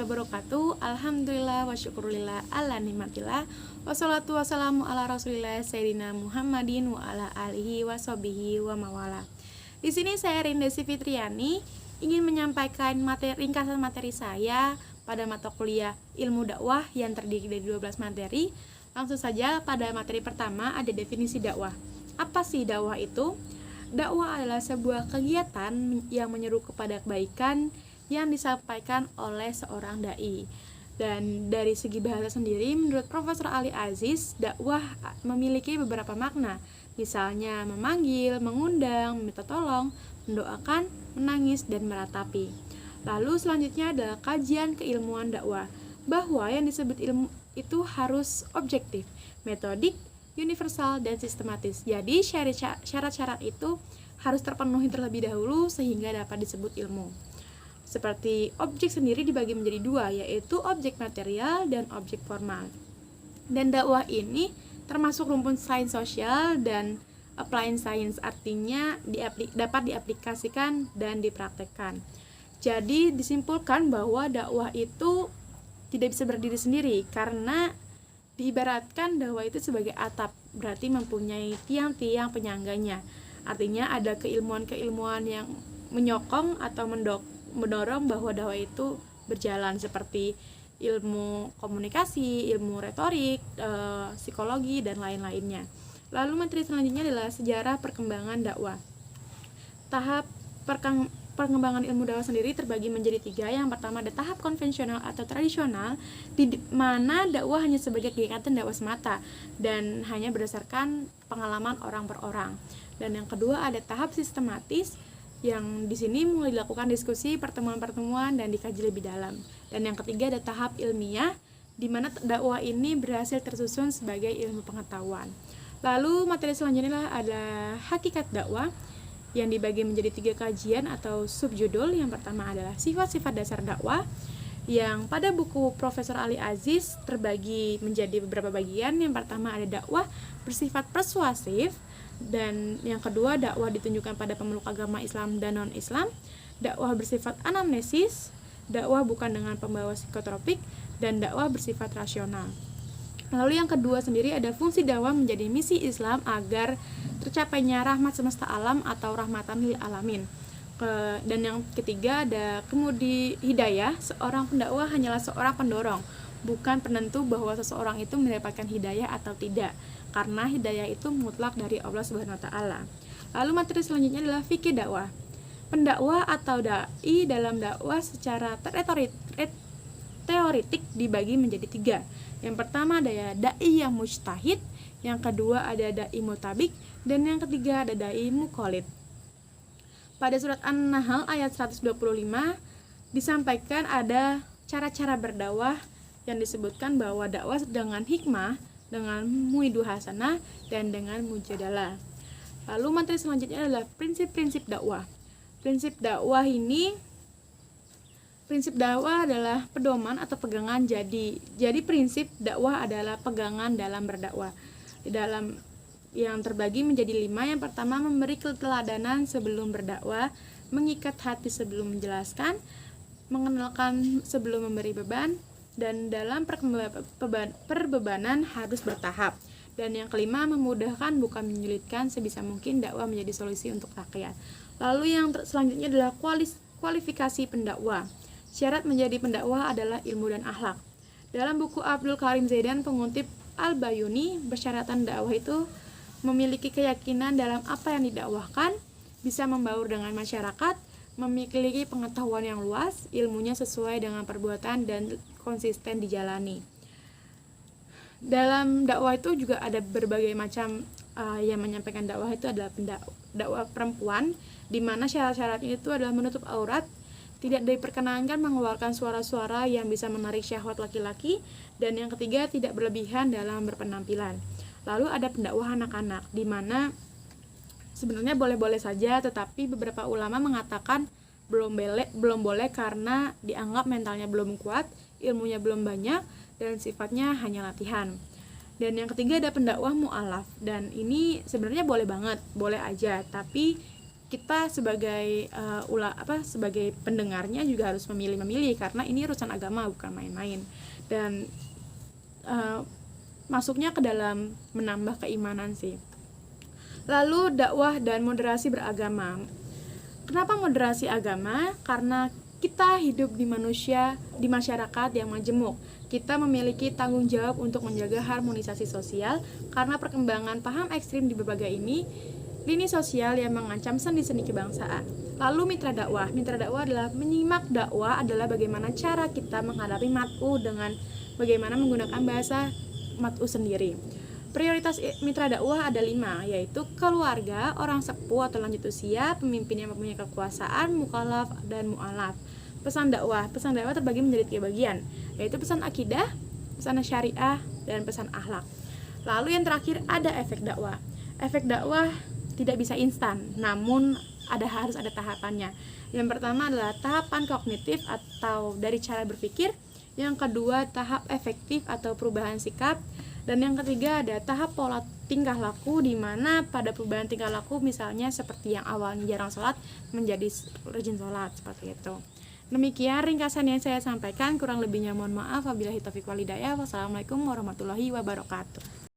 wabarakatuh. Alhamdulillah wa syukurillah ala nikmatillah. Wassalatu wassalamu ala rasulillah Sayyidina Muhammadin wa ala alihi wa sahbihi wa mawala. Di sini saya Rindesi Fitriani ingin menyampaikan ringkasan materi saya pada mata kuliah Ilmu Dakwah yang terdiri dari 12 materi. Langsung saja pada materi pertama ada definisi dakwah. Apa sih dakwah itu? Dakwah adalah sebuah kegiatan yang menyeru kepada kebaikan yang disampaikan oleh seorang dai. Dan dari segi bahasa sendiri, menurut Profesor Ali Aziz, dakwah memiliki beberapa makna. Misalnya memanggil, mengundang, meminta tolong, mendoakan, menangis, dan meratapi. Lalu selanjutnya adalah kajian keilmuan dakwah, bahwa yang disebut ilmu itu harus objektif, metodik, universal, dan sistematis. Jadi syarat-syarat itu harus terpenuhi terlebih dahulu sehingga dapat disebut ilmu. Seperti objek sendiri dibagi menjadi dua, yaitu objek material dan objek formal. Dan dakwah ini termasuk rumpun sains sosial dan applied science, artinya dapat diaplikasikan dan dipraktekkan. Jadi disimpulkan bahwa dakwah itu tidak bisa berdiri sendiri, karena diibaratkan dakwah itu sebagai atap, berarti mempunyai tiang-tiang penyangganya. Artinya ada keilmuan-keilmuan yang menyokong atau mendorong bahwa dakwah itu berjalan, seperti ilmu komunikasi, ilmu retorik, psikologi, dan lain-lainnya. Lalu materi selanjutnya adalah sejarah perkembangan dakwah. Tahap perkembangan ilmu dakwah sendiri terbagi menjadi 3. Yang pertama ada tahap konvensional atau tradisional, di mana dakwah hanya sebagai kegiatan dakwah semata dan hanya berdasarkan pengalaman orang per orang. Dan yang kedua ada tahap sistematis, yang di sini mulai dilakukan diskusi, pertemuan-pertemuan, dan dikaji lebih dalam. Dan yang ketiga ada tahap ilmiah, di mana dakwah ini berhasil tersusun sebagai ilmu pengetahuan. Lalu materi selanjutnya ada hakikat dakwah, yang dibagi menjadi 3 kajian atau subjudul. Yang pertama adalah sifat-sifat dasar dakwah, yang pada buku Profesor Ali Aziz terbagi menjadi beberapa bagian. Yang pertama ada dakwah bersifat persuasif, dan yang kedua dakwah ditunjukkan pada pemeluk agama Islam dan non-Islam, dakwah bersifat anamnesis, dakwah bukan dengan pembawa psikotropik, dan dakwah bersifat rasional. Lalu yang kedua sendiri ada fungsi dakwah menjadi misi Islam agar tercapainya rahmat semesta alam atau rahmatan lil alamin. Dan yang ketiga ada kemudi hidayah, seorang pendakwah hanyalah seorang pendorong, bukan penentu bahwa seseorang itu mendapatkan hidayah atau tidak, karena hidayah itu mutlak dari Allah Subhanahu wa taala. Lalu materi selanjutnya adalah fikih dakwah. Pendakwah atau dai dalam dakwah secara teoritik dibagi menjadi 3. Yang pertama ada dai yang mujtahid, yang kedua ada dai mutabik, dan yang ketiga ada dai muqallid. Pada surat An-Nahl ayat 125 disampaikan ada cara-cara berdakwah yang disebutkan bahwa dakwah dengan hikmah, dengan muidu hasanah, dan dengan mujadalah. Lalu materi selanjutnya adalah prinsip-prinsip dakwah. Prinsip dakwah adalah pedoman atau pegangan. Jadi prinsip dakwah adalah pegangan dalam berdakwah. Di dalam yang terbagi menjadi 5. Yang pertama memberi keteladanan sebelum berdakwah, mengikat hati sebelum menjelaskan, mengenalkan sebelum memberi beban, dan dalam perbebanan harus bertahap. Dan yang kelima memudahkan bukan menyulitkan, sebisa mungkin dakwah menjadi solusi untuk rakyat. Lalu yang selanjutnya adalah kualifikasi pendakwah. Syarat menjadi pendakwah adalah ilmu dan akhlak. Dalam buku Abdul Karim Zaidan pengutip Al-Bayuni, persyaratan dakwah itu memiliki keyakinan dalam apa yang didakwahkan, bisa membaur dengan masyarakat, memiliki pengetahuan yang luas, ilmunya sesuai dengan perbuatan, dan konsisten dijalani. Dalam dakwah itu juga ada berbagai macam yang menyampaikan dakwah itu adalah dakwah perempuan, di mana syarat-syaratnya itu adalah menutup aurat, tidak diperkenankan mengeluarkan suara-suara yang bisa menarik syahwat laki-laki, dan yang ketiga tidak berlebihan dalam berpenampilan. Lalu ada pendakwah anak-anak, di mana sebenarnya boleh-boleh saja, tetapi beberapa ulama mengatakan belum boleh karena dianggap mentalnya belum kuat, ilmunya belum banyak, dan sifatnya hanya latihan. Dan yang ketiga ada pendakwah mu'alaf, dan ini sebenarnya boleh banget, boleh aja, tapi kita sebagai sebagai pendengarnya juga harus memilih karena ini urusan agama bukan main-main, dan masuknya ke dalam menambah keimanan sih. Lalu dakwah dan moderasi beragama. Kenapa moderasi agama? Karena kita hidup di masyarakat yang majemuk. Kita memiliki tanggung jawab untuk menjaga harmonisasi sosial karena perkembangan paham ekstrim di berbagai lini sosial yang mengancam seni-seni kebangsaan. Lalu mitra dakwah adalah menyimak dakwah adalah bagaimana cara kita menghadapi mat'u dengan bagaimana menggunakan bahasa mat'u sendiri. Prioritas mitra dakwah ada 5, yaitu keluarga, orang sepuh atau lanjut usia, pemimpin yang mempunyai kekuasaan, mukallaf dan mu'alaf. Pesan dakwah terbagi menjadi 3 bagian, yaitu pesan akidah, pesan syariah, dan pesan akhlak. Lalu yang terakhir ada efek dakwah. Efek dakwah tidak bisa instan, namun harus ada tahapannya. Yang pertama adalah tahapan kognitif atau dari cara berpikir. Yang kedua tahap efektif atau perubahan sikap. Dan yang ketiga ada tahap pola tingkah laku, di mana pada perubahan tingkah laku misalnya seperti yang awalnya jarang sholat menjadi rajin sholat, seperti itu. Demikian ringkasan yang saya sampaikan, kurang lebihnya mohon maaf. Wabillahi taufiq wal hidayah. Wassalamualaikum warahmatullahi wabarakatuh.